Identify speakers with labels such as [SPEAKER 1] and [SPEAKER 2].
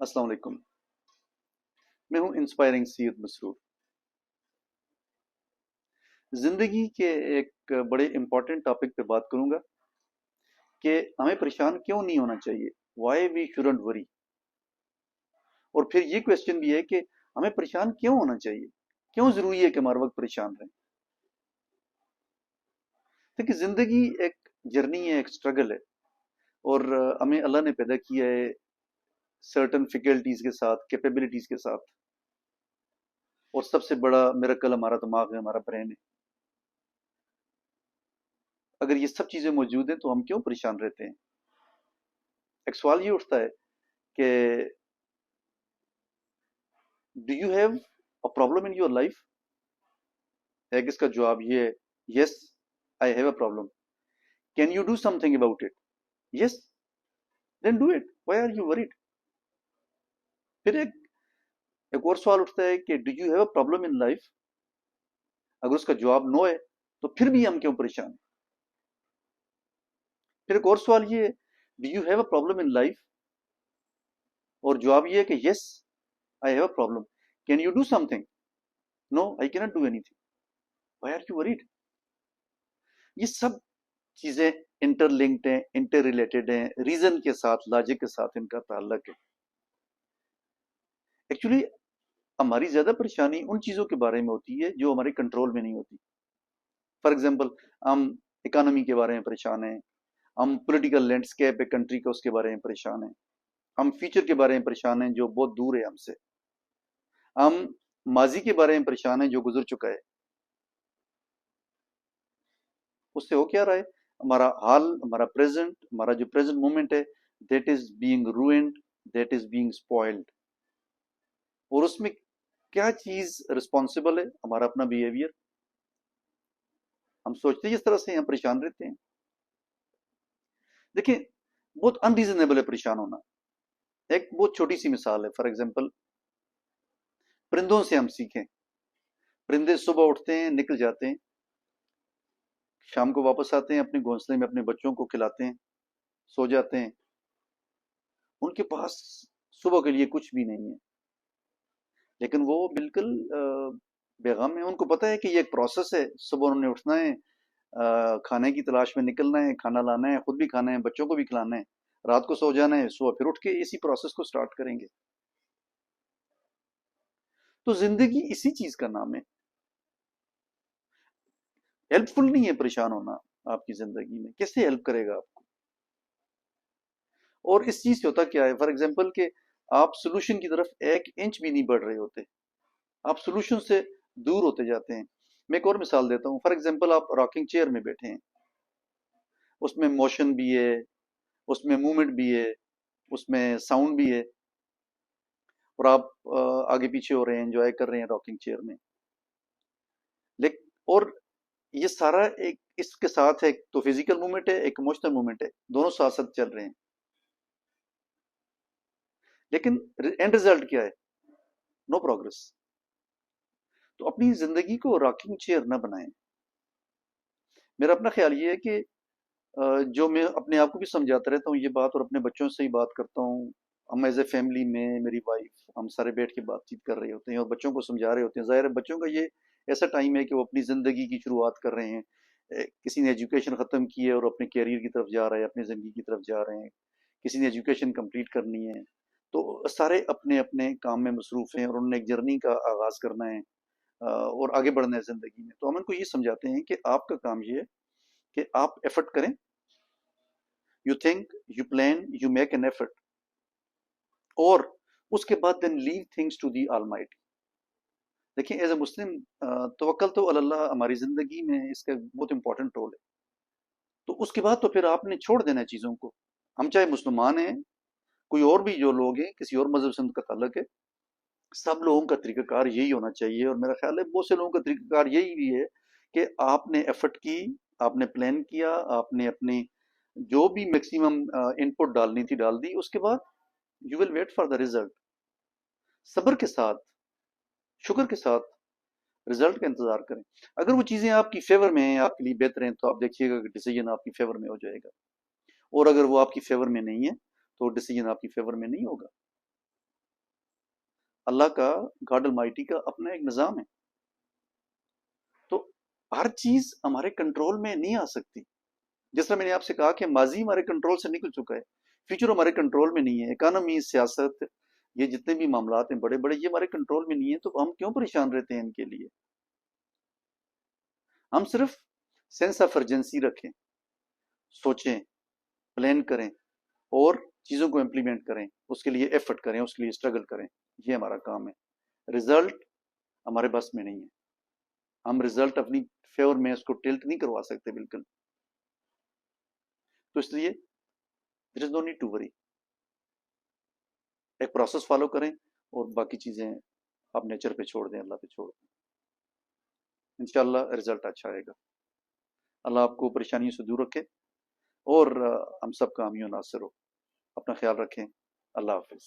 [SPEAKER 1] अस्सलाम वालेकुम। मैं हूं इंस्पायरिंग सैयद मसरूर। जिंदगी के एक बड़े इंपॉर्टेंट टॉपिक पे बात करूंगा कि हमें परेशान क्यों नहीं होना चाहिए, वाई वी शुडंट वरी। और फिर ये क्वेश्चन भी है कि हमें परेशान क्यों होना चाहिए, क्यों जरूरी है कि हमारे वक्त परेशान रहें। देखिए, जिंदगी एक जर्नी है, एक स्ट्रगल है। और हमें अल्लाह ने पैदा किया है सर्टन फैकल्टीज के साथ, कैपेबिलिटीज के साथ। और सबसे बड़ा मिरेकल हमारा दिमाग है, हमारा ब्रेन है। अगर ये सब चीजें मौजूद हैं तो हम क्यों परेशान रहते हैं। एक सवाल ये उठता है कि do you have a problem in your life. है कि इसका जवाब ये है, yes I have a problem. Can you do something about it. Yes, then do it, why are you worried. फिर एक और सवाल उठता है कि do you have a problem in life. अगर उसका जवाब नो है तो फिर भी हम क्यों परेशान। फिर एक और सवाल ये है, do you have a problem in life, और जवाब ये है कि yes I have a problem. Can you do something. No, I can not do anything, why are you worried. ये सब चीजें इंटरलिंक्ड हैं, इंटर रिलेटेड हैं, रीजन के साथ, लॉजिक के साथ इनका ताल्लुक है। एक्चुअली हमारी ज्यादा परेशानी उन चीजों के बारे में होती है जो हमारे कंट्रोल में नहीं होती। फॉर एग्जाम्पल, हम इकोनॉमी के बारे में परेशान हैं, हम पॉलिटिकल लैंडस्केप है कंट्री का, उसके बारे में परेशान हैं, हम फ्यूचर के बारे में परेशान हैं जो बहुत दूर है हमसे, हम माजी के बारे में परेशान हैं जो गुजर चुका है। उससे हो क्या रहा है, हमारा हाल, हमारा प्रेजेंट, हमारा जो प्रेजेंट मोमेंट है, that is being ruined, that is being spoiled. और उसमें क्या चीज रिस्पॉन्सिबल है, हमारा अपना बिहेवियर। हम सोचते हैं इस तरह से हम परेशान रहते हैं। देखिए, बहुत अनरीजनेबल है परेशान होना। एक बहुत छोटी सी मिसाल है, फॉर एग्जाम्पल, परिंदों से हम सीखें। परिंदे सुबह उठते हैं, निकल जाते हैं, शाम को वापस आते हैं, अपने घोंसले में अपने बच्चों को खिलाते हैं, सो जाते हैं। उनके पास सुबह के लिए कुछ भी नहीं है, लेकिन वो बिल्कुल बेगम है। उनको पता है कि ये एक प्रोसेस है, सुबह उन्होंने उठना है, खाने की तलाश में निकलना है, खाना लाना है, खुद भी खाना है, बच्चों को भी खिलाना है, रात को सो जाना है, सुबह फिर उठ के इसी प्रोसेस को स्टार्ट करेंगे। तो जिंदगी इसी चीज का नाम है। हेल्पफुल नहीं है परेशान होना आपकी जिंदगी में, कैसे हेल्प करेगा आपको। और इस चीज से होता क्या है, फॉर एग्जाम्पल कि आप सोल्यूशन की तरफ एक इंच भी नहीं बढ़ रहे होते, आप सोल्यूशन से दूर होते जाते हैं। मैं एक और मिसाल देता हूँ। फॉर एग्जाम्पल, आप रॉकिंग चेयर में बैठे हैं, उसमें मोशन भी है, उसमें मूवमेंट भी है, उसमें साउंड भी है, और आप आगे पीछे हो रहे हैं, एंजॉय कर रहे हैं रॉकिंग चेयर में। लेकिन और ये सारा एक इसके साथ है, एक तो फिजिकल मूवमेंट है, एक इमोशनल मूवमेंट है, दोनों साथ साथ चल रहे हैं। लेकिन एंड रिजल्ट क्या है, नो प्रोग्रेस। तो अपनी जिंदगी को रॉकिंग चेयर ना बनाएं। मेरा अपना ख्याल ये है कि जो मैं अपने आप को भी समझाता रहता हूँ ये बात, और अपने बच्चों से ही बात करता हूँ। हम एज ए फैमिली में, मेरी वाइफ, हम सारे बैठ के बातचीत कर रहे होते हैं और बच्चों को समझा रहे होते हैं। जाहिर है बच्चों का ये ऐसा टाइम है कि वो अपनी ज़िंदगी की शुरुआत कर रहे हैं। किसी ने एजुकेशन ख़त्म की है और अपने कैरियर की तरफ जा रहा है, अपनी ज़िंदगी की तरफ जा रहे हैं। किसी ने एजुकेशन कंप्लीट करनी है। तो सारे अपने अपने काम में मसरूफ़ हैं और उन्होंने एक जर्नी का आगाज़ करना है, और आगे बढ़ना है ज़िंदगी में। तो हम उनको ये समझाते हैं कि आपका काम ये है कि आप एफर्ट करें, you think, you plan, you make an effort, और उसके बाद then leave things to the almighty. देखिए, एज ए मुस्लिम, तवक्कल तो अल्लाह हमारी जिंदगी में इसका बहुत इंपॉर्टेंट रोल है। तो उसके बाद तो फिर आपने छोड़ देना है चीज़ों को। हम चाहे मुसलमान हैं, कोई और भी जो लोग हैं, किसी और मजहब से उनका ताल्लुक है, सब लोगों का तरीकाकार यही होना चाहिए। और मेरा ख्याल है बहुत से लोगों का तरीकाकार यही भी है कि आपने एफर्ट की, आपने प्लान किया, आपने अपनी जो भी मैक्सिमम इनपुट डालनी थी डाल दी, उसके बाद you will wait for the result. सब्र के साथ, शुक्र के साथ रिजल्ट का इंतजार करें। अगर वो चीजें आपकी फेवर में हैं, आपके लिए बेहतर हैं, तो आप देखिएगा कि डिसीजन आपकी फेवर में हो जाएगा। और अगर वो आपकी फेवर में नहीं है तो डिसीजन आपकी फेवर में नहीं होगा। اللہ کا گاڈ المائٹی کا اپنا ایک نظام ہے. تو ہر چیز ہمارے کنٹرول میں نہیں آ سکتی. جس طرح میں نے آپ سے کہا کہ ماضی ہمارے کنٹرول سے نکل چکا ہے، فیوچر ہمارے کنٹرول میں نہیں ہے. اکانومی، سیاست، یہ جتنے بھی معاملات ہیں بڑے بڑے، یہ ہمارے کنٹرول میں نہیں ہے. تو ہم کیوں پریشان رہتے ہیں ان کے لیے؟ ہم صرف سینس آف ارجنسی رکھیں، سوچیں، پلان کریں اور چیزوں کو امپلیمنٹ کریں، اس کے لیے ایفرٹ کریں، اس کے لیے اسٹرگل کریں. یہ ہمارا کام ہے. رزلٹ ہمارے بس میں نہیں ہے. ہم رزلٹ اپنی فیور میں اس کو ٹلٹ نہیں کروا سکتے بالکل. تو اس لیے دیر از نو نیڈ ٹو وری. ایک پروسیس فالو کریں اور باقی چیزیں آپ نیچر پہ چھوڑ دیں، اللہ پہ چھوڑ دیں. انشاءاللہ رزلٹ اچھا آئے گا. اللہ آپ کو پریشانیوں سے دور رکھے اور ہم سب کا حامی و ناصر ہو. اپنا خیال رکھیں. اللہ حافظ.